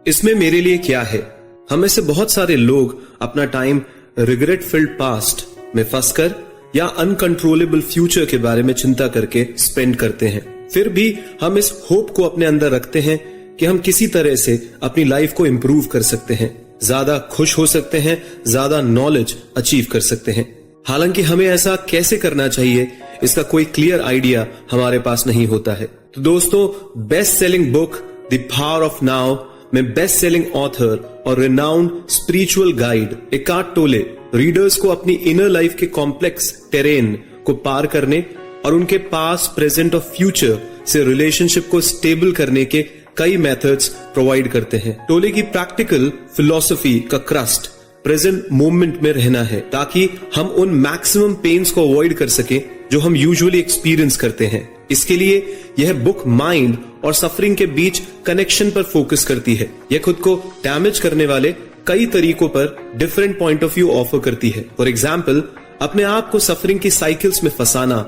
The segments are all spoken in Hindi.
इसमें मेरे लिए क्या है? हम में से बहुत सारे लोग अपना टाइम रिग्रेट फिल्ड पास्ट में फंसकर या अनकंट्रोलेबल फ्यूचर के बारे में चिंता करके स्पेंड करते हैं। फिर भी हम इस होप को अपने अंदर रखते हैं कि हम किसी तरह से अपनी लाइफ को इंप्रूव कर सकते हैं, ज्यादा खुश हो सकते हैं, ज्यादा नॉलेज अचीव कर सकते हैं। हालांकि हमें ऐसा कैसे करना चाहिए, इसका कोई क्लियर आइडिया हमारे पास नहीं होता है। तो दोस्तों, best selling book the power of now में बेस्ट सेलिंग ऑथर और रिनाउंड स्पिरिचुअल गाइड एकार्ट टोले रीडर्स को अपनी इनर लाइफ के कॉम्प्लेक्स टेरेन को पार करने और उनके पास्ट, प्रेजेंट और फ्यूचर से रिलेशनशिप को स्टेबल करने के कई मेथड्स प्रोवाइड करते हैं। टोले की प्रैक्टिकल फिलॉसफी का क्रस्ट प्रेजेंट मोमेंट में रहना है, ताकि हम उन मैक्सिमम पेन्स को अवॉइड कर सके जो हम यूजुअली एक्सपीरियंस करते हैं। इसके लिए यह बुक माइंड और सफरिंग के बीच कनेक्शन पर फोकस करती है। यह खुद को डैमेज करने वाले कई तरीकों पर different point of view offer करती है। फॉर एग्जाम्पल, अपने आप को सफरिंग की साइकिल्स में फंसाना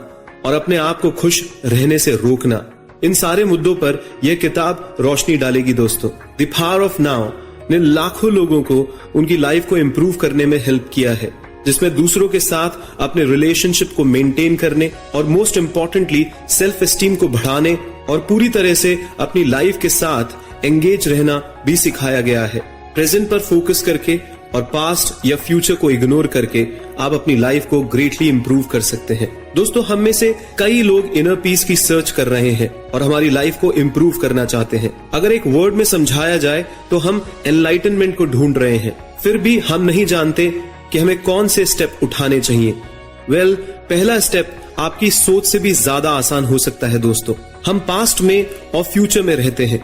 और अपने आप को खुश रहने से रोकना, इन सारे मुद्दों पर यह किताब रोशनी डालेगी। दोस्तों, द पावर ऑफ नाउ ने लाखों लोगों को उनकी लाइफ को इंप्रूव करने में हेल्प किया है, जिसमें दूसरों के साथ अपने रिलेशनशिप को मेंटेन करने और मोस्ट इंपॉर्टेंटली सेल्फ एस्टीम को बढ़ाने और पूरी तरह से अपनी लाइफ के साथ एंगेज रहना भी सिखाया गया है। प्रेजेंट पर फोकस करके और पास्ट या फ्यूचर को इग्नोर करके आप अपनी लाइफ को ग्रेटली इंप्रूव कर सकते हैं। दोस्तों, हम में से कई लोग इनर पीस की सर्च कर रहे हैं और हमारी लाइफ को इंप्रूव करना चाहते हैं। अगर एक वर्ड में समझाया जाए तो हम एनलाइटनमेंट को ढूंढ रहे हैं, फिर भी हम नहीं जानते कि हमें कौन से स्टेप उठाने चाहिए। पहला स्टेप आपकी सोच से भी ज्यादा आसान हो सकता है। दोस्तों, हम पास्ट में और फ्यूचर में रहते हैं।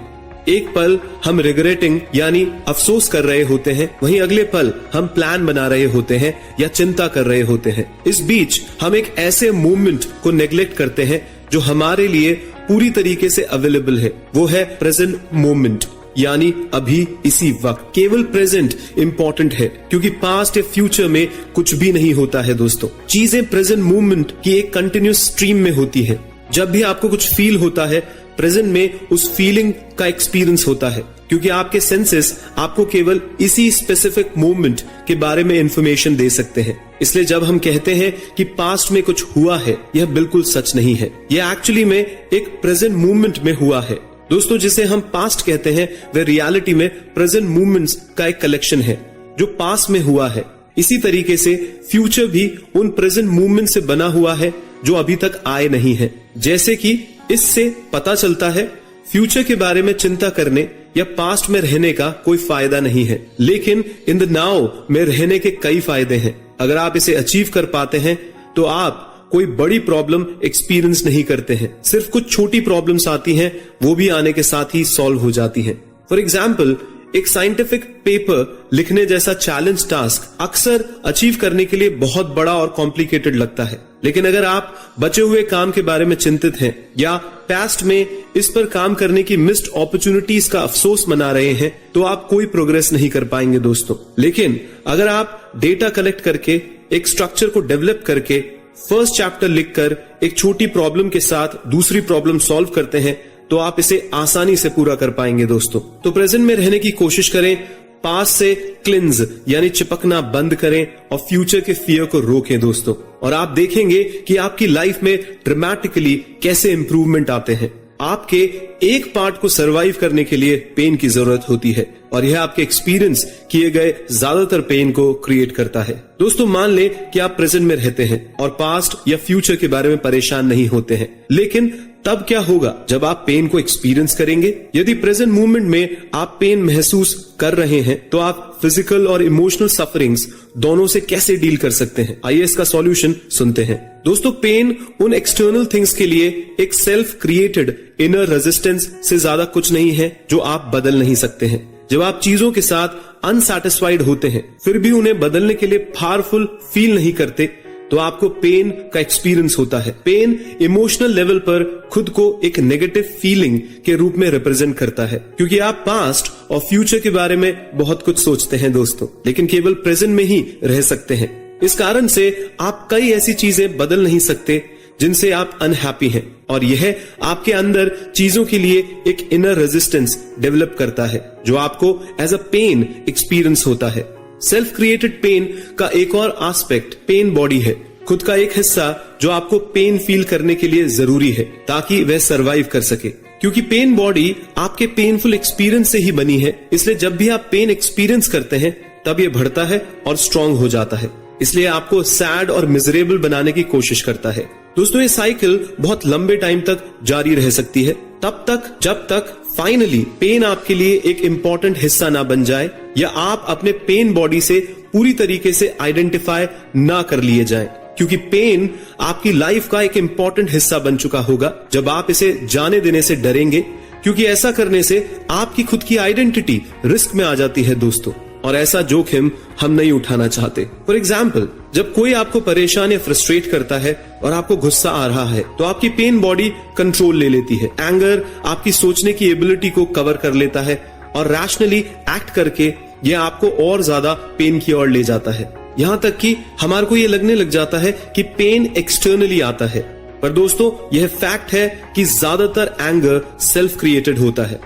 एक पल हम रिग्रेटिंग यानी अफसोस कर रहे होते हैं, वहीं अगले पल हम प्लान बना रहे होते हैं या चिंता कर रहे होते हैं। इस बीच हम एक ऐसे मोमेंट को नेग्लेक्ट करते हैं जो हमारे लिए पूरी तरीके से अवेलेबल है। वो है प्रेजेंट मोमेंट, यानी अभी इसी वक्त। केवल प्रेजेंट इंपॉर्टेंट है, क्योंकि पास्ट या फ्यूचर में कुछ भी नहीं होता है। दोस्तों, चीजें प्रेजेंट मूवमेंट की एक कंटिन्यूस स्ट्रीम में होती है। जब भी आपको कुछ फील होता है, प्रेजेंट में उस फीलिंग का एक्सपीरियंस होता है, क्योंकि आपके सेंसेस आपको केवल इसी स्पेसिफिक मोमेंट के बारे में इंफॉर्मेशन दे सकते हैं। इसलिए जब हम कहते हैं कि पास्ट में कुछ हुआ है, यह बिल्कुल सच नहीं है। यह एक्चुअली में एक प्रेजेंट मूवमेंट में हुआ है। दोस्तों, जिसे हम पास्ट कहते हैं वह रियलिटी में प्रेजेंट मूवमेंट्स का एक कलेक्शन है जो पास्ट में हुआ है। इसी तरीके से फ्यूचर भी उन प्रेजेंट मूवमेंट से बना हुआ है जो अभी तक आए नहीं है। जैसे कि इससे पता चलता है फ्यूचर के बारे में चिंता करने या पास्ट में रहने का कोई फायदा नहीं है, लेकिन इन द नाउ में रहने के कई फायदे हैं। अगर आप इसे अचीव कर पाते हैं तो आप कोई बड़ी प्रॉब्लम एक्सपीरियंस नहीं करते हैं। सिर्फ कुछ छोटी प्रॉब्लम्स आती हैं, वो भी आने के साथ ही सॉल्व हो जाती हैं। फॉर एग्जाम्पल, एक साइंटिफिक पेपर लिखने जैसा चैलेंज टास्क अक्सर अचीव करने के लिए बहुत बड़ा और कॉम्प्लिकेटेड लगता है, लेकिन अगर आप बचे हुए काम के बारे में चिंतित हैं या पास्ट में इस पर काम करने की मिस्ड अपॉर्चुनिटीज का अफसोस मना रहे हैं, तो आप कोई प्रोग्रेस नहीं कर पाएंगे। दोस्तों, लेकिन अगर आप डेटा कलेक्ट करके एक स्ट्रक्चर को डेवलप करके फर्स्ट चैप्टर लिखकर एक छोटी प्रॉब्लम के साथ दूसरी प्रॉब्लम सॉल्व करते हैं, तो आप इसे आसानी से पूरा कर पाएंगे। दोस्तों, तो प्रेजेंट में रहने की कोशिश करें, पास्ट से क्लिंज यानी चिपकना बंद करें और फ्यूचर के फियर को रोकें। दोस्तों, और आप देखेंगे कि आपकी लाइफ में ड्रामेटिकली कैसे इंप्रूवमेंट आते हैं। आपके एक पार्ट को सरवाइव करने के लिए पेन की जरूरत होती है और यह आपके एक्सपीरियंस किए गए ज्यादातर पेन को क्रिएट करता है। दोस्तों, मान लें कि आप प्रेजेंट में रहते हैं और पास्ट या फ्यूचर के बारे में परेशान नहीं होते हैं, लेकिन तब क्या होगा जब आप पेन को एक्सपीरियंस करेंगे? यदि प्रेजेंट मूवमेंट में आप पेन महसूस कर रहे हैं, तो आप फिजिकल और इमोशनल सफरिंग्स दोनों से कैसे डील कर सकते हैं? आइए इसका सॉल्यूशन सुनते हैं। दोस्तों, पेन उन एक्सटर्नल थिंग्स के लिए एक सेल्फ क्रिएटेड इनर रेजिस्टेंस से ज्यादा कुछ नहीं है जो आप बदल नहीं सकते हैं। जब आप चीजों के साथ अनसैटिस्फाइड होते हैं, फिर भी उन्हें बदलने के लिए पावरफुल फील नहीं करते, तो आपको पेन का एक्सपीरियंस होता है। पेन इमोशनल लेवल पर खुद को एक नेगेटिव फीलिंग के रूप में रिप्रेजेंट करता है, क्योंकि आप पास्ट और फ्यूचर के बारे में बहुत कुछ सोचते हैं दोस्तों, लेकिन केवल प्रेजेंट में ही रह सकते हैं। इस कारण से आप कई ऐसी चीजें बदल नहीं सकते जिनसे आप अनहैप्पी हैं। और यह आपके अंदर चीजों के लिए एक इनर रेजिस्टेंस डेवलप करता है जो आपको एज अ पेन एक्सपीरियंस होता है। सेल्फ क्रिएटेड पेन का एक और एस्पेक्ट पेन बॉडी है, खुद का एक हिस्सा जो आपको पेन फील करने के लिए जरूरी है ताकि वह सरवाइव कर सके। क्योंकि पेन बॉडी आपके पेनफुल एक्सपीरियंस से ही बनी है, इसलिए जब भी आप पेन एक्सपीरियंस करते हैं तब ये बढ़ता है और स्ट्रांग हो जाता है, इसलिए आपको सैड और मिजरेबल बनाने की कोशिश करता है। दोस्तों ये साइकिल बहुत लंबे टाइम तक जारी रह सकती है, तब तक जब तक फाइनली पेन आपके लिए एक इंपॉर्टेंट हिस्सा ना बन जाए या आप अपने पेन बॉडी से पूरी तरीके से आइडेंटिफाई ना कर लिए जाएं। क्योंकि पेन आपकी लाइफ का एक इंपॉर्टेंट हिस्सा बन चुका होगा जब आप इसे जाने देने से डरेंगे, क्योंकि ऐसा करने से आपकी खुद की आइडेंटिटी रिस्क में आ जाती है दोस्तों, और ऐसा जोखिम हम नहीं उठाना चाहते। फॉर एग्जाम्पल, जब कोई आपको परेशान या फ्रस्ट्रेट करता है और आपको गुस्सा आ रहा है तो आपकी पेन बॉडी कंट्रोल ले लेती है। एंगर आपकी सोचने की एबिलिटी को कवर कर लेता है और रैशनली एक्ट करके यह आपको और ज्यादा पेन की ओर ले जाता है, यहां तक कि हमारे को यह लगने लग जाता है कि पेन एक्सटर्नली आता है। पर दोस्तों यह फैक्ट है कि ज्यादातर एंगर सेल्फ क्रिएटेड होता है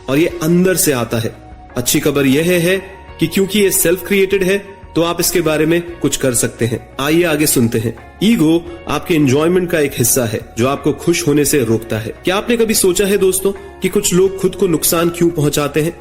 और यह अंदर से आता है। अच्छी खबर यह है कि क्योंकि ये सेल्फ क्रिएटेड है तो आप इसके बारे में कुछ कर सकते हैं। आइए आगे सुनते हैं। ईगो आपके एंजॉयमेंट का एक हिस्सा है जो आपको खुश होने से रोकता है। क्या आपने कभी सोचा है दोस्तों कि कुछ लोग खुद को नुकसान क्यों पहुंचाते हैं?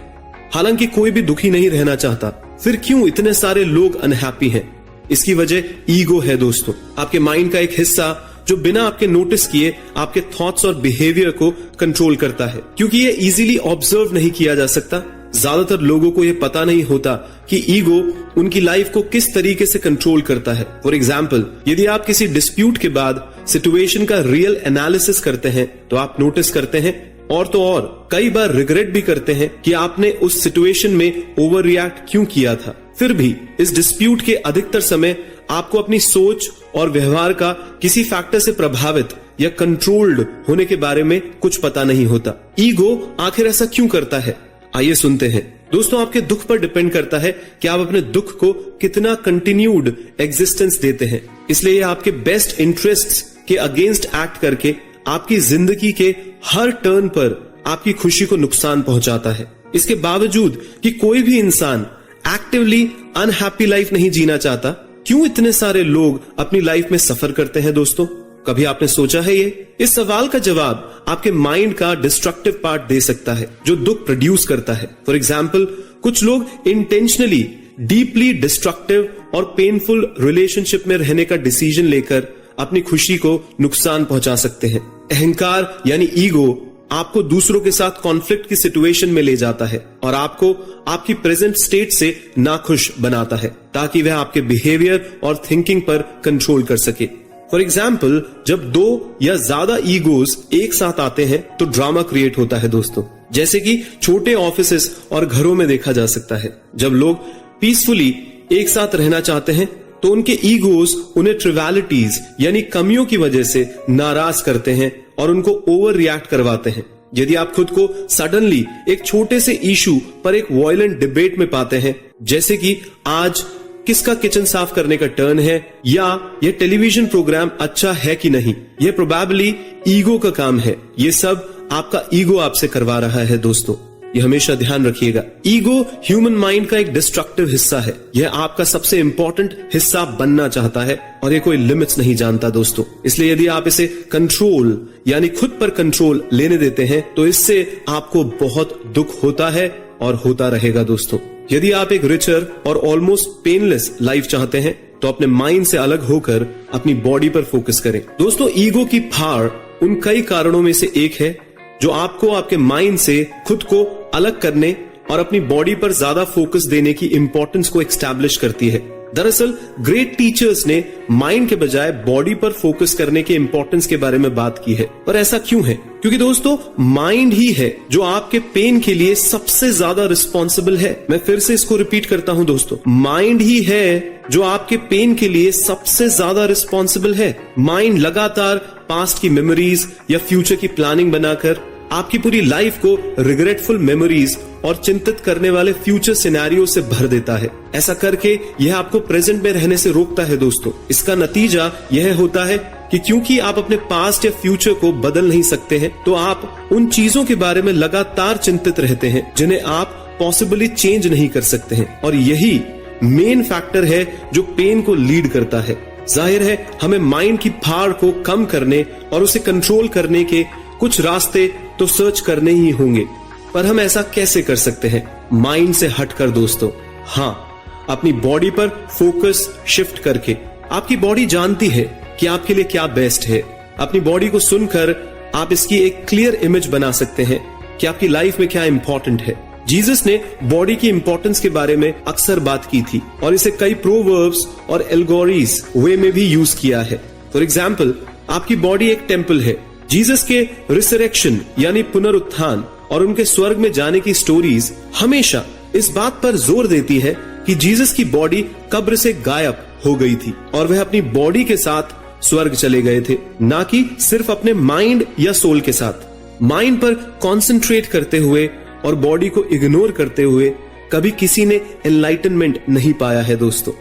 हालांकि कोई भी दुखी नहीं रहना चाहता, फिर क्यों इतने सारे लोग अनहैप्पी हैं? इसकी वजह ईगो है दोस्तों, आपके माइंड का एक हिस्सा जो बिना आपके नोटिस किए आपके थॉट्स और बिहेवियर को कंट्रोल करता है। क्योंकि ये इजीली ऑब्जर्व नहीं किया जा सकता, ज्यादातर लोगों को यह पता नहीं होता कि ईगो उनकी लाइफ को किस तरीके से कंट्रोल करता है। फॉर एग्जाम्पल, यदि आप किसी डिस्प्यूट के बाद सिचुएशन का रियल एनालिसिस करते हैं तो आप नोटिस करते हैं और तो और कई बार रिग्रेट भी करते हैं कि आपने उस सिचुएशन में ओवर रिएक्ट क्यों किया था। फिर भी इस डिस्प्यूट के अधिकतर समय आपको अपनी सोच और व्यवहार का किसी फैक्टर से प्रभावित या कंट्रोल्ड होने के बारे में कुछ पता नहीं होता। ईगो आखिर ऐसा क्यों करता है? आइए सुनते हैं। दोस्तों आपके दुख पर डिपेंड करता है कि आप अपने दुख को कितना कंटिन्यूड एग्जिस्टेंस देते हैं। इसलिए आपके बेस्ट इंटरेस्ट्स के अगेंस्ट एक्ट करके आपकी जिंदगी के हर टर्न पर आपकी खुशी को नुकसान पहुंचाता है। इसके बावजूद कि कोई भी इंसान एक्टिवली अनहैप्पी लाइफ नहीं जीना चाहता, क्यों इतने सारे लोग अपनी लाइफ में सफर करते हैं दोस्तों? कभी आपने सोचा है ये? इस सवाल का जवाब आपके माइंड का डिस्ट्रक्टिव पार्ट दे सकता है जो दुख प्रोड्यूस करता है। फॉर एग्जाम्पल, कुछ लोग इंटेंशनली डीपली डिस्ट्रक्टिव और पेनफुल रिलेशनशिप में रहने का डिसीजन लेकर अपनी खुशी को नुकसान पहुंचा सकते हैं। अहंकार यानी ईगो आपको दूसरों के साथ कॉन्फ्लिक्ट की सिचुएशन में ले जाता है और आपको आपकी प्रेजेंट स्टेट से नाखुश बनाता है ताकि वह आपके बिहेवियर और थिंकिंग पर कंट्रोल कर सके। फॉर एग्जाम्पल, जब दो या ज्यादा ईगोज एक साथ आते हैं तो ड्रामा क्रिएट होता है दोस्तों, जैसे कि छोटे ऑफिसेस और घरों में देखा जा सकता है। जब लोग पीसफुली एक साथ रहना चाहते हैं तो उनके ईगोज उन्हें ट्रिवियलिटीज यानी कमियों की वजह से नाराज करते हैं और उनको ओवर रिएक्ट करवाते हैं। यदि आप खुद को सडनली एक छोटे से इशू पर एक वायलेंट डिबेट में पाते हैं, जैसे कि आज किसका किचन साफ करने का टर्न है या यह टेलीविजन प्रोग्राम अच्छा है कि नहीं, यह प्रोबेबली ईगो का काम है। यह सब आपका ईगो आपसे करवा रहा है दोस्तों, यह हमेशा ध्यान रखिएगा। ईगो ह्यूमन माइंड का एक डिस्ट्रक्टिव हिस्सा है। यह आपका सबसे इंपॉर्टेंट हिस्सा बनना चाहता है और ये कोई लिमिट्स नहीं जानता दोस्तों। इसलिए यदि आप इसे कंट्रोल यानी खुद पर कंट्रोल लेने देते हैं तो इससे आपको बहुत दुख होता है और होता रहेगा दोस्तों। यदि आप एक रिचर और ऑलमोस्ट पेनलेस लाइफ चाहते हैं तो अपने माइंड से अलग होकर अपनी बॉडी पर फोकस करें। दोस्तों ईगो की पावर उन कई कारणों में से एक है जो आपको आपके माइंड से खुद को अलग करने और अपनी बॉडी पर ज्यादा फोकस देने की इंपॉर्टेंस को एस्टैब्लिश करती है। दरअसल ग्रेट टीचर्स ने माइंड के बजाय बॉडी पर फोकस करने के इंपॉर्टेंस के बारे में बात की है। पर ऐसा क्यों है? क्योंकि दोस्तों माइंड ही है जो आपके पेन के लिए सबसे ज्यादा रिस्पॉन्सिबल है। मैं फिर से इसको रिपीट करता हूं दोस्तों, माइंड ही है जो आपके पेन के लिए सबसे ज्यादा रिस्पॉन्सिबल है। माइंड लगातार पास्ट की मेमोरीज या फ्यूचर की प्लानिंग बनाकर आपकी पूरी लाइफ को रिग्रेटफुल मेमोरीज और चिंतित करने वाले फ्यूचर सिनेरियो से भर देता है। ऐसा करके यह आपको प्रेजेंट में रहने से रोकता है दोस्तों। इसका नतीजा यह होता है कि क्योंकि आप अपने पास्ट या फ्यूचर को बदल नहीं सकते हैं, तो आप उन चीजों के बारे में लगातार चिंतित रहते हैं जिन्हें आप पॉसिबली चेंज नहीं कर सकते हैं, और यही मेन फैक्टर है जो पेन को लीड करता है। जाहिर है हमें माइंड की फाड़ को कम करने और उसे कंट्रोल करने के कुछ रास्ते तो सर्च करने ही होंगे, पर हम ऐसा कैसे कर सकते हैं? माइंड से हटकर दोस्तों। हाँ, अपनी बॉडी पर फोकस शिफ्ट करके। आपकी बॉडी जानती है कि आपके लिए क्या बेस्ट है। अपनी बॉडी को सुनकर आप इसकी एक क्लियर इमेज बना सकते हैं कि आपकी लाइफ में क्या इंपॉर्टेंट है। जीसस ने बॉडी की इंपॉर्टेंस के बारे में अक्सर बात की थी और इसे कई प्रोवर्ब्स और एल्गोरीज वे में भी यूज किया है। फॉर एग्जाम्पल, आपकी बॉडी एक टेम्पल है। जीसस के रिसरेक्शन यानी पुनरुत्थान और उनके स्वर्ग में जाने की स्टोरीज हमेशा इस बात पर जोर देती है कि जीसस की बॉडी कब्र से गायब हो गई थी और वह अपनी बॉडी के साथ स्वर्ग चले गए थे, ना कि सिर्फ अपने माइंड या सोल के साथ। माइंड पर कॉन्सेंट्रेट करते हुए और बॉडी को इग्नोर करते हुए कभी किसी ने एनलाइटनमेंट नहीं पाया है दोस्तों।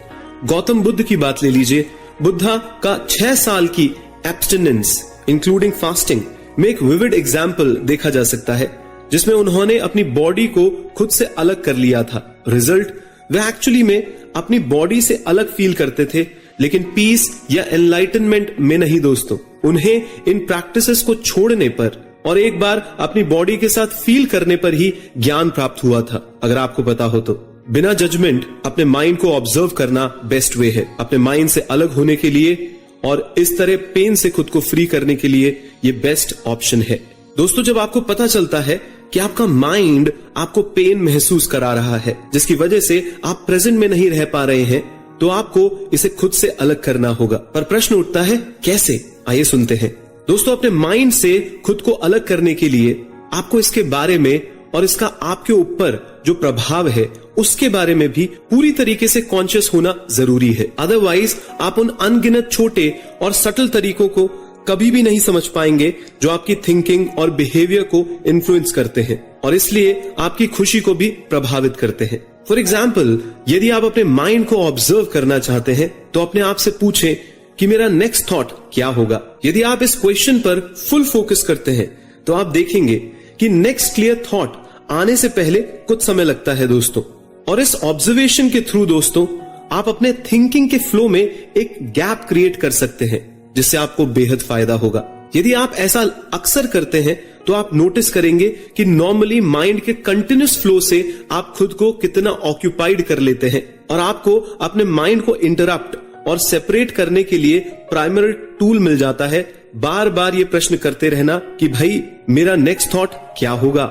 गौतम बुद्ध की बात ले लीजिए। बुद्धा का 6 साल की एब्स्टिनेंस इंक्लूडिंग फास्टिंग में एक विविड एग्जाम्पल देखा जा सकता है, जिसमें उन्होंने अपनी बॉडी को खुद से अलग कर लिया था। रिजल्ट, वह एक्चुअली में अपनी बॉडी से अलग फील करते थे, लेकिन पीस या एनलाइटनमेंट में नहीं दोस्तों। उन्हें इन प्रैक्टिसेस को छोड़ने पर और एक बार अपनी बॉडी के साथ फील करने पर ही ज्ञान प्राप्त हुआ था। अगर आपको पता हो तो बिना जजमेंट अपने माइंड को ऑब्जर्व करना बेस्ट वे है अपने माइंड से अलग होने के लिए, और इस तरह पेन से खुद को फ्री करने के लिए ये बेस्ट ऑप्शन है दोस्तों। जब आपको पता चलता है कि आपका माइंड आपको पेन महसूस करा रहा है जिसकी वजह से आप प्रेजेंट में नहीं रह पा रहे हैं, तो आपको इसे खुद से अलग करना होगा। पर प्रश्न उठता है कैसे? आइए सुनते हैं दोस्तों। अपने माइंड से खुद को अलग करने के लिए आपको इसके बारे में और इसका आपके ऊपर जो प्रभाव है उसके बारे में भी पूरी तरीके से कॉन्शियस होना जरूरी है। अदरवाइज आप उन अनगिनत छोटे और सटल तरीकों को कभी भी नहीं समझ पाएंगे जो आपकी थिंकिंग और बिहेवियर को इन्फ्लुएंस करते हैं और इसलिए आपकी खुशी को भी प्रभावित करते हैं। फॉर एग्जाम्पल, यदि आप अपने माइंड को ऑब्जर्व करना चाहते हैं तो अपने आप से पूछें कि मेरा नेक्स्ट थॉट क्या होगा। यदि आप इस क्वेश्चन पर फुल फोकस करते हैं तो आप देखेंगे कि नेक्स्ट क्लियर थॉट आने से पहले कुछ समय लगता है दोस्तों। और इस ऑब्जर्वेशन के थ्रू दोस्तों आप अपने थिंकिंग के फ्लो में एक गैप क्रिएट कर सकते हैं जिससे आपको बेहद फायदा होगा। यदि आप ऐसा अक्सर करते हैं तो आप नोटिस करेंगे कि नॉर्मली माइंड के कंटिन्यूस फ्लो से आप खुद को कितना ऑक्यूपाइड कर लेते हैं और आपको अपने माइंड को इंटरप्ट और सेपरेट करने के लिए प्राइमरी टूल मिल जाता है। बार बार ये प्रश्न करते रहना कि भाई मेरा नेक्स्ट थॉट क्या होगा।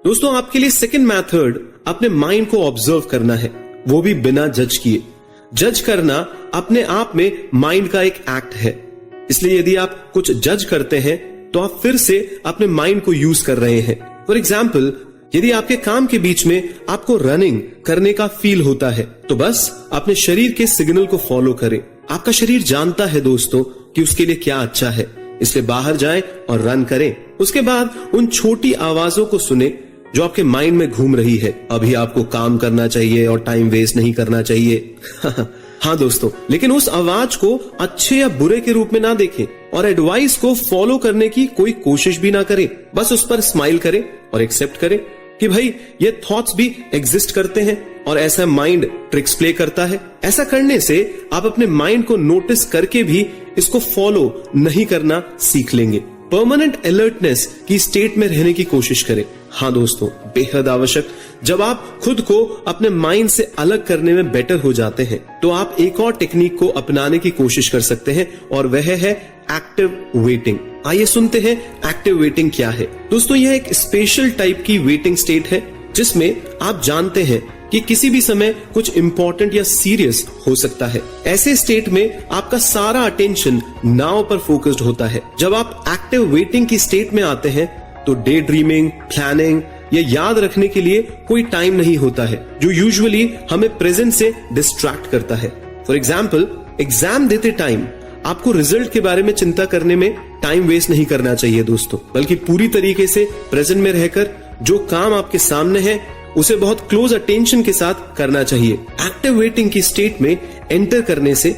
दोस्तों, आपके लिए सेकंड मेथड अपने माइंड को ऑब्जर्व करना है, वो भी बिना जज किए। जज करना अपने आप में माइंड का एक एक्ट है, इसलिए यदि आप कुछ जज करते हैं तो आप फिर से अपने माइंड को यूज कर रहे हैं। फॉर एग्जाम्पल, यदि आपके काम के बीच में आपको रनिंग करने का फील होता है तो बस अपने शरीर के सिग्नल को फॉलो करें। आपका शरीर जानता है दोस्तों कि उसके लिए क्या अच्छा है, इसलिए बाहर जाएं और रन करें। उसके बाद उन छोटी आवाजों को सुने जो आपके माइंड में घूम रही है। अभी आपको काम करना चाहिए और टाइम वेस्ट नहीं करना चाहिए। हाँ दोस्तों, लेकिन उस आवाज को अच्छे या बुरे के रूप में ना देखें और एडवाइस को फॉलो करने की कोई कोशिश भी ना करें। बस उस पर स्माइल करें और एक्सेप्ट करें कि भाई ये थॉट्स भी एग्जिस्ट करते हैं और ऐसा माइंड ट्रिक्स प्ले करता है। ऐसा करने से आप अपने माइंड को नोटिस करके भी इसको फॉलो नहीं करना सीख लेंगे। परमानेंट अलर्टनेस की स्टेट में रहने की कोशिश करें। हाँ दोस्तों, बेहद आवश्यक। जब आप खुद को अपने माइंड से अलग करने में बेटर हो जाते हैं तो आप एक और टेक्निक को अपनाने की कोशिश कर सकते हैं और वह है एक्टिव वेटिंग। आइए सुनते हैं एक्टिव वेटिंग क्या है। दोस्तों, यह एक स्पेशल टाइप की वेटिंग स्टेट है जिसमें आप जानते हैं कि किसी भी समय कुछ इंपॉर्टेंट या सीरियस हो सकता है। ऐसे स्टेट में आपका सारा अटेंशन नाव पर फोकस्ड होता है। जब आप एक्टिव वेटिंग की स्टेट में आते हैं तो डे ड्रीमिंग, प्लानिंग या याद रखने के लिए कोई टाइम नहीं होता है जो यूजुअली हमें प्रेजेंट से डिस्ट्रैक्ट करता है। फॉर एग्जाम्पल, एग्जाम देते टाइम आपको रिजल्ट के बारे में चिंता करने में टाइम वेस्ट नहीं करना चाहिए दोस्तों, बल्कि पूरी तरीके से प्रेजेंट में रहकर जो काम आपके सामने है उसे बहुत क्लोज अटेंशन के साथ करना चाहिए। एक्टिव वेटिंग की स्टेट में एंटर करने से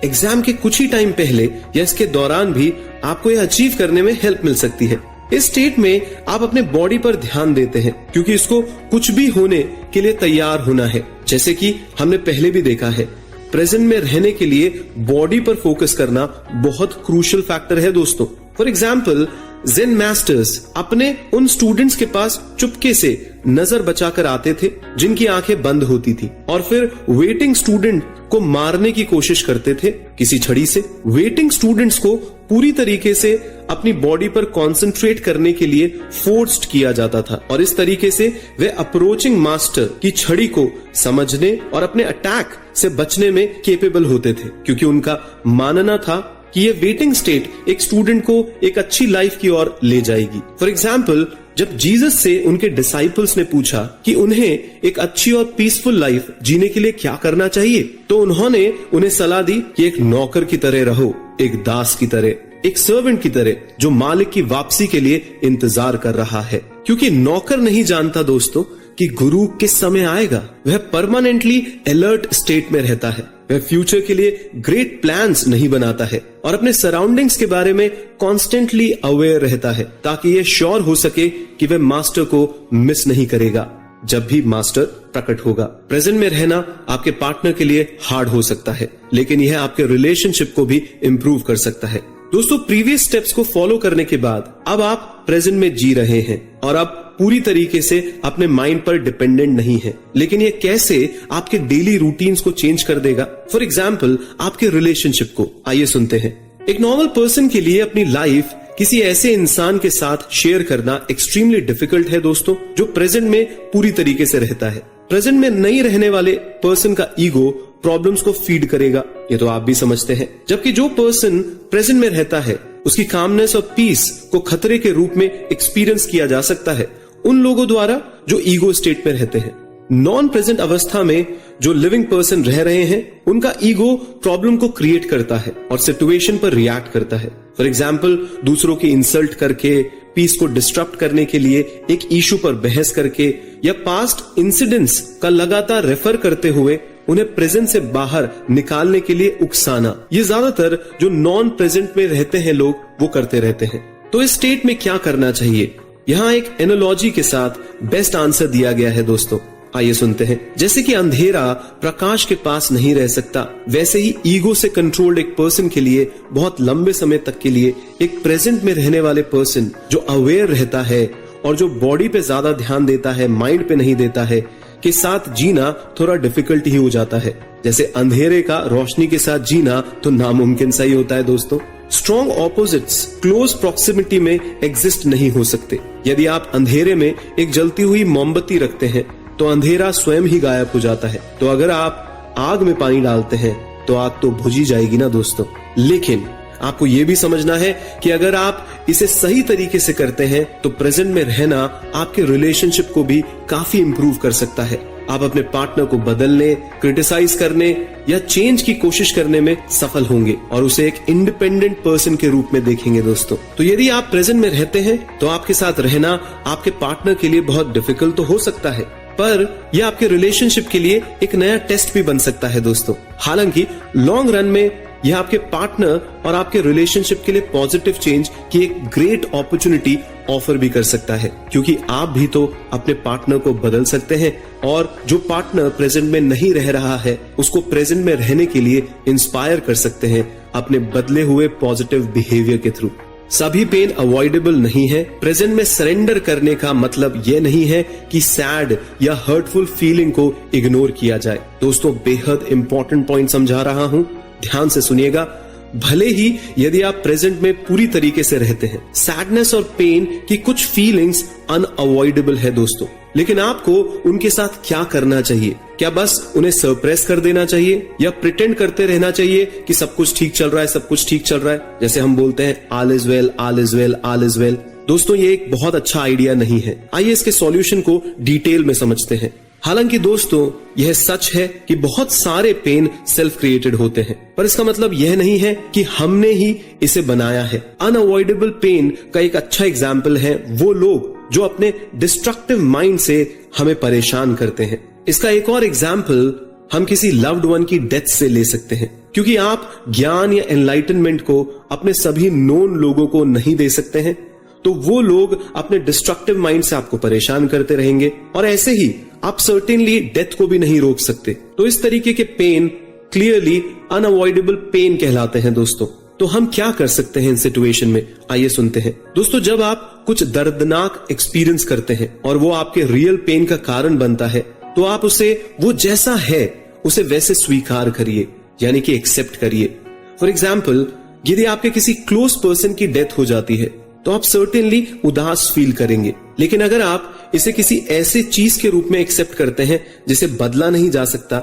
एग्जाम के कुछ ही टाइम पहले या इसके दौरान भी आपको यह अचीव करने में हेल्प मिल सकती है। इस स्टेट में आप अपने बॉडी पर ध्यान देते हैं क्योंकि इसको कुछ भी होने के लिए तैयार होना है। जैसे कि हमने पहले भी देखा है, प्रेजेंट में रहने के लिए बॉडी पर फोकस करना बहुत क्रूशियल फैक्टर है दोस्तों। फॉर एग्जाम्पल, ज़ेन मास्टर्स अपने उन स्टूडेंट्स के पास चुपके से नजर बचाकर आते थे जिनकी आंखें बंद होती थी और फिर वेटिंग स्टूडेंट को मारने की कोशिश करते थे किसी छड़ी से। वेटिंग स्टूडेंट्स को पूरी तरीके से अपनी बॉडी पर कंसंट्रेट करने के लिए फोर्स्ड किया जाता था और इस तरीके से वे अप्रोचिंग मास्टर की छड़ी को समझने और अपने अटैक से बचने में केपेबल होते थे क्योंकि उनका मानना था कि ये वेटिंग स्टेट एक स्टूडेंट को एक अच्छी लाइफ की ओर ले जाएगी। फॉर एग्जाम्पल, जब जीसस से उनके डिसाइपल्स ने पूछा कि उन्हें एक अच्छी और पीसफुल लाइफ जीने के लिए क्या करना चाहिए, तो उन्होंने उन्हें सलाह दी कि एक नौकर की तरह रहो, एक दास की तरह, एक सर्वेंट की तरह जो मालिक की वापसी के लिए इंतजार कर रहा है। क्योंकि नौकर नहीं जानता दोस्तों कि गुरु किस समय आएगा। वह परमानेंटली अलर्ट स्टेट में रहता है। वह फ्यूचर के लिए ग्रेट प्लान्स नहीं बनाता है और अपने सराउंडिंग्स के बारे में कॉन्स्टेंटली अवेयर रहता है ताकि यह श्योर हो सके कि वह मास्टर को मिस नहीं करेगा जब भी मास्टर प्रकट होगा। प्रेजेंट में रहना आपके पार्टनर के लिए हार्ड हो सकता है, लेकिन यह आपके रिलेशनशिप को भी इंप्रूव कर सकता है। दोस्तों, प्रीवियस स्टेप्स को फॉलो करने के बाद अब आप प्रेजेंट में जी रहे हैं और अब पूरी तरीके से अपने माइंड पर डिपेंडेंट नहीं है। लेकिन ये कैसे आपके डेली रूटीन्स को चेंज कर देगा? फॉर एग्जाम्पल, आपके रिलेशनशिप को आइए सुनते हैं। एक नॉर्मल पर्सन के लिए अपनी लाइफ किसी ऐसे इंसान के साथ शेयर करना एक्सट्रीमली डिफिकल्ट है दोस्तों, जो प्रेजेंट में पूरी तरीके से रहता है। प्रेजेंट में नहीं रहने वाले पर्सन का ईगो प्रॉब्लम्स को फीड करेगा, ये तो आप भी समझते हैं। जबकि जो पर्सन प्रेजेंट में रहता है उसकी कामनेस और पीस को खतरे के रूप में एक्सपीरियंस किया जा सकता है उन लोगों द्वारा जो ईगो स्टेट में रहते हैं। नॉन प्रेजेंट अवस्था में जो लिविंग पर्सन रह रहे हैं उनका ईगो प्रॉब्लम को क्रिएट करता है और सिचुएशन पर रिएक्ट करता है। फॉर एग्जाम्पल, दूसरों की इंसल्ट करके, पीस को डिस्टर्ब करने के लिए एक इशू पर बहस करके या पास्ट इंसिडेंट्स का लगातार रेफर करते हुए उन्हें प्रेजेंट से बाहर निकालने के लिए उकसाना, ये ज्यादातर जो नॉन प्रेजेंट में रहते हैं लोग वो करते रहते हैं। तो इस स्टेट में क्या करना चाहिए? यहाँ एक एनालॉजी के साथ बेस्ट आंसर दिया गया है दोस्तों, आइए सुनते हैं। जैसे कि अंधेरा प्रकाश के पास नहीं रह सकता, वैसे ही ईगो से कंट्रोल्ड एक पर्सन के लिए बहुत लंबे समय तक के लिए एक प्रेजेंट में रहने वाले पर्सन जो अवेयर रहता है और जो बॉडी पे ज्यादा ध्यान देता है, माइंड पे नहीं देता है, के साथ जीना थोड़ा डिफिकल्ट ही हो जाता है। जैसे अंधेरे का रोशनी के साथ जीना तो नामुमकिन सा ही होता है दोस्तों। स्ट्रॉन्ग ऑपोजिट्स क्लोज प्रॉक्सिमिटी में एग्जिस्ट नहीं हो सकते। यदि आप अंधेरे में एक जलती हुई मोमबत्ती रखते हैं तो अंधेरा स्वयं ही गायब हो जाता है। तो अगर आप आग में पानी डालते हैं तो आग तो बुझी जाएगी ना दोस्तों। लेकिन आपको यह भी समझना है कि अगर आप इसे सही तरीके से करते हैं तो प्रेजेंट में रहना आपके रिलेशनशिप को भी काफी इंप्रूव कर सकता है। आप अपने पार्टनर को बदलने, क्रिटिसाइज करने या चेंज की कोशिश करने में सफल होंगे और उसे एक इंडिपेंडेंट पर्सन के रूप में देखेंगे दोस्तों। तो यदि आप प्रेजेंट में रहते हैं तो आपके साथ रहना आपके पार्टनर के लिए बहुत डिफिकल्ट तो हो सकता है, पर यह आपके रिलेशनशिप के लिए एक नया टेस्ट भी बन सकता है दोस्तों। हालांकि लॉन्ग रन में यह आपके पार्टनर और आपके रिलेशनशिप के लिए पॉजिटिव चेंज की एक ग्रेट अपॉर्चुनिटी ऑफर भी कर सकता है, क्योंकि आप भी तो अपने पार्टनर को बदल सकते हैं और जो पार्टनर प्रेजेंट में नहीं रह रहा है उसको प्रेजेंट में रहने के लिए इंस्पायर कर सकते हैं अपने बदले हुए पॉजिटिव बिहेवियर के थ्रू। सभी पेन अवॉइडेबल नहीं है। प्रेजेंट में सरेंडर करने का मतलब यह नहीं है कि सैड या हर्टफुल फीलिंग को इग्नोर किया जाए। दोस्तों, बेहद इंपॉर्टेंट पॉइंट समझा रहा हूं, ध्यान से सुनिएगा। भले ही यदि आप प्रेजेंट में पूरी तरीके से रहते हैं, सैडनेस और पेन की कुछ फीलिंग्स अनअवॉइडेबल है दोस्तों, लेकिन आपको उनके साथ क्या करना चाहिए? क्या बस उन्हें सरप्रेस कर देना चाहिए या प्रिटेंड करते रहना चाहिए कि सब कुछ ठीक चल रहा है, सब कुछ ठीक चल रहा है, जैसे हम बोलते हैं all is well, all is well, all is well. दोस्तों, ये एक बहुत अच्छा आइडिया नहीं है। आइए इसके सॉल्यूशन को डिटेल में समझते हैं। हालांकि दोस्तों, यह सच है कि बहुत सारे पेन सेल्फ क्रिएटेड होते हैं, पर इसका मतलब यह नहीं है कि हमने ही इसे बनाया है। अनअवॉइडेबल पेन का एक अच्छा एग्जाम्पल है वो लोग जो अपने डिस्ट्रक्टिव माइंड से हमें परेशान करते हैं। इसका एक और एग्जाम्पल हम किसी लव्ड वन की डेथ से ले सकते हैं। क्योंकि आप ज्ञान या एनलाइटनमेंट को अपने सभी नोन लोगों को नहीं दे सकते हैं, तो वो लोग अपने डिस्ट्रक्टिव माइंड से आपको परेशान करते रहेंगे, और ऐसे ही आप सर्टेनली डेथ को भी नहीं रोक सकते। तो इस तरीके के पेन क्लियरली अनअवॉइडेबल पेन कहलाते हैं दोस्तों। तो हम क्या कर सकते हैं इन सिचुएशन में, आइए सुनते हैं। दोस्तों, जब आप कुछ दर्दनाक एक्सपीरियंस करते हैं और वो आपके रियल पेन का कारण बनता है, तो आप उसे वो जैसा है उसे वैसे स्वीकार करिए, यानी कि एक्सेप्ट करिए। फॉर एग्जाम्पल, यदि आपके किसी क्लोज पर्सन की डेथ हो जाती है तो आप सर्टेनली उदास फील करेंगे, लेकिन अगर आप इसे किसी ऐसे चीज के रूप में एक्सेप्ट करते हैं जिसे बदला नहीं जा सकता,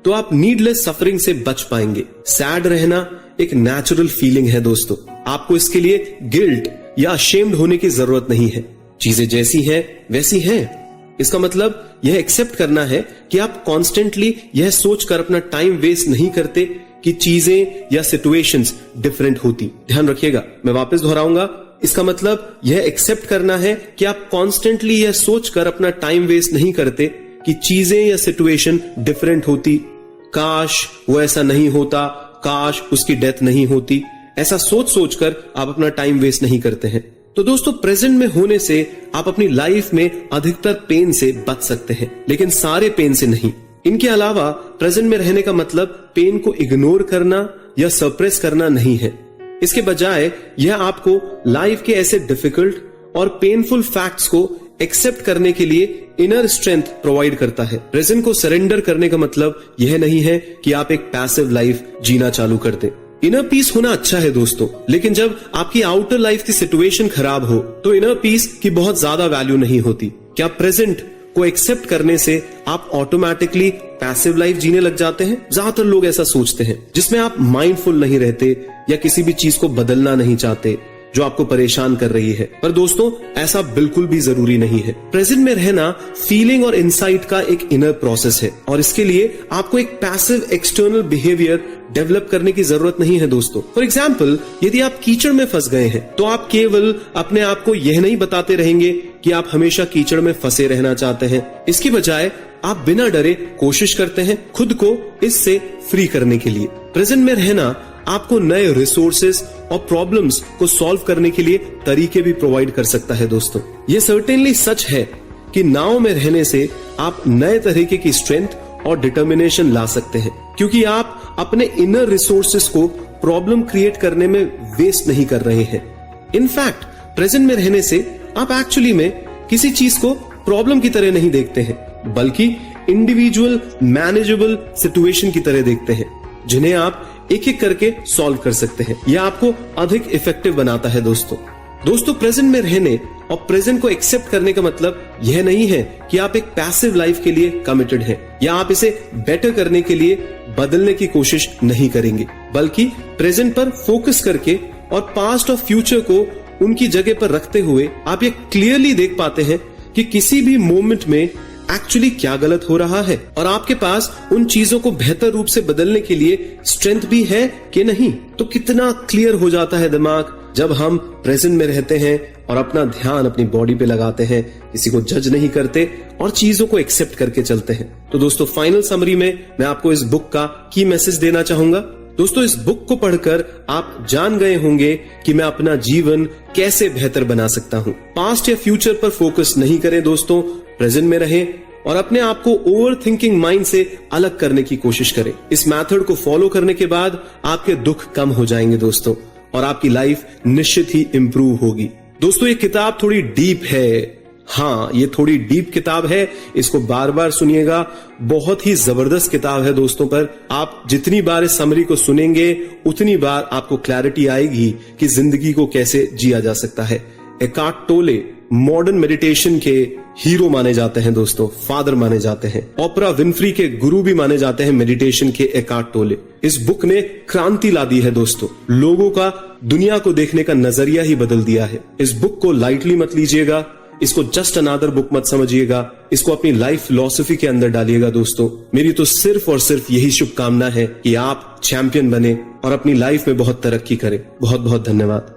तो आप नीडलेस सफरिंग से बच पाएंगे। सैड रहना एक नेचुरल फीलिंग है दोस्तों, आपको इसके लिए गिल्ट या अशेम्ड होने की जरूरत नहीं है। चीजें जैसी हैं वैसी हैं। इसका मतलब यह एक्सेप्ट करना है कि आप कॉन्स्टेंटली यह सोचकर अपना टाइम वेस्ट नहीं करते कि चीजें या सिचुएशंस डिफरेंट होती। ध्यान रखिएगा, मैं वापस दोहराऊंगा। इसका मतलब यह एक्सेप्ट करना है कि आप कॉन्स्टेंटली यह सोचकर अपना टाइम वेस्ट नहीं करते कि चीजें या सिचुएशन डिफरेंट होती। काश वो ऐसा नहीं होता, काश उसकी डेथ नहीं होती, ऐसा सोच सोचकर आप अपना टाइम वेस्ट नहीं करते हैं। तो दोस्तों, प्रेजेंट में होने से आप अपनी लाइफ में अधिकतर पेन से बच सकते हैं, लेकिन सारे पेन से नहीं। इनके अलावा प्रेजेंट में रहने का मतलब पेन को इग्नोर करना या सप्रेस करना नहीं है। इसके बजाय यह आपको लाइफ के ऐसे डिफिकल्ट और पेनफुल फैक्ट्स को एक्सेप्ट करने के लिए इनर स्ट्रेंथ प्रोवाइड करता है। प्रेजेंट को सरेंडर करने का मतलब यह नहीं है कि आप एक पैसिव लाइफ जीना चालू कर दें। इनर पीस होना अच्छा है दोस्तों, लेकिन जब आपकी आउटर लाइफ की सिचुएशन खराब हो तो इनर पीस की बहुत ज्यादा वैल्यू नहीं होती। क्या प्रेजेंट को एक्सेप्ट करने से आप ऑटोमेटिकली पैसिव लाइफ जीने लग जाते हैं? ज्यादातर लोग ऐसा सोचते हैं, जिसमें आप माइंडफुल नहीं रहते या किसी भी चीज को बदलना नहीं चाहते जो आपको परेशान कर रही है। पर दोस्तों, ऐसा बिल्कुल भी जरूरी नहीं है। प्रेजेंट में रहना फीलिंग और इंसाइट का एक इनर प्रोसेस है, और इसके लिए आपको एक पैसिव एक्सटर्नल बिहेवियर डेवलप करने की जरूरत नहीं है दोस्तों। फॉर एग्जाम्पल, यदि आप कीचड़ में फंस गए हैं तो आप केवल अपने आप को यह नहीं बताते रहेंगे कि आप हमेशा कीचड़ में फंसे रहना चाहते हैं। इसकी बजाय आप बिना डरे कोशिश करते हैं खुद को इससे फ्री करने के लिए। प्रेजेंट में रहना आपको नए रिसोर्सेस और प्रॉब्लम्स को सॉल्व करने के लिए तरीके भी प्रोवाइड कर सकता है दोस्तों। ये सर्टेनली सच है कि नाव में रहने से आप नए तरीके की स्ट्रेंथ और डिटर्मिनेशन ला सकते हैं, क्योंकि आप अपने इनर रिसोर्सेस को प्रॉब्लम क्रिएट करने में वेस्ट नहीं कर रहे हैं। इनफैक्ट प्रेजेंट में रहने से आप एक्चुअली में किसी चीज को प्रॉब्लम की तरह नहीं देखते हैं, बल्कि इंडिविजुअल मैनेजेबल सिचुएशन की तरह देखते हैं, जिन्हें आप एक एक करके सॉल्व कर सकते हैं। यह आपको अधिक इफेक्टिव बनाता है दोस्तों, प्रेजेंट में रहने और प्रेजेंट को एक्सेप्ट करने का मतलब यह नहीं है कि आप एक पैसिव लाइफ के लिए कमिटेड हैं, या आप इसे बेटर करने के लिए बदलने की कोशिश नहीं करेंगे, बल्कि प्रेजेंट पर फोकस करके और पास्ट और फ्यूचर को उनकी जगह पर रखते हुए आप ये क्लियरली देख पाते हैं कि किसी भी मोमेंट में एक्चुअली क्या गलत हो रहा है, और आपके पास उन चीजों को बेहतर रूप से बदलने के लिए स्ट्रेंथ भी है कि नहीं। तो कितना क्लियर हो जाता है दिमाग जब हम प्रेजेंट में रहते हैं और अपना ध्यान अपनी बॉडी पे लगाते हैं, किसी को जज नहीं करते और चीजों को एक्सेप्ट करके चलते हैं। तो दोस्तों, फाइनल समरी में मैं आपको इस बुक का की मैसेज देना चाहूंगा। दोस्तों, इस बुक को पढ़कर आप जान गए होंगे कि मैं अपना जीवन कैसे बेहतर बना सकता हूँ। पास्ट या फ्यूचर पर फोकस नहीं करें दोस्तों, प्रेजेंट में रहें और अपने आप को ओवर थिंकिंग माइंड से अलग करने की कोशिश करें। इस मेथड को फॉलो करने के बाद आपके दुख कम हो जाएंगे दोस्तों, और आपकी लाइफ निश्चित ही इंप्रूव होगी। दोस्तों, ये किताब थोड़ी डीप है। हाँ, ये थोड़ी डीप किताब है, इसको बार बार सुनिएगा। बहुत ही जबरदस्त किताब है दोस्तों। पर आप जितनी बार इस समरी को सुनेंगे उतनी बार आपको क्लैरिटी आएगी कि जिंदगी को कैसे जिया जा सकता है। एकार्ट टोले मॉडर्न मेडिटेशन के हीरो माने जाते हैं दोस्तों, फादर माने जाते हैं। ओपरा विनफ्री के गुरु भी माने जाते हैं मेडिटेशन के एकार्ट टोले। इस बुक ने क्रांति ला दी है दोस्तों, लोगों का दुनिया को देखने का नजरिया ही बदल दिया है। इस बुक को लाइटली मत लीजिएगा, इसको जस्ट अनदर बुक मत समझिएगा, इसको अपनी लाइफ फिलॉसफी के अंदर डालिएगा दोस्तों। मेरी तो सिर्फ और सिर्फ यही शुभकामना है कि आप चैंपियन बने और अपनी लाइफ में बहुत तरक्की करें। बहुत बहुत धन्यवाद।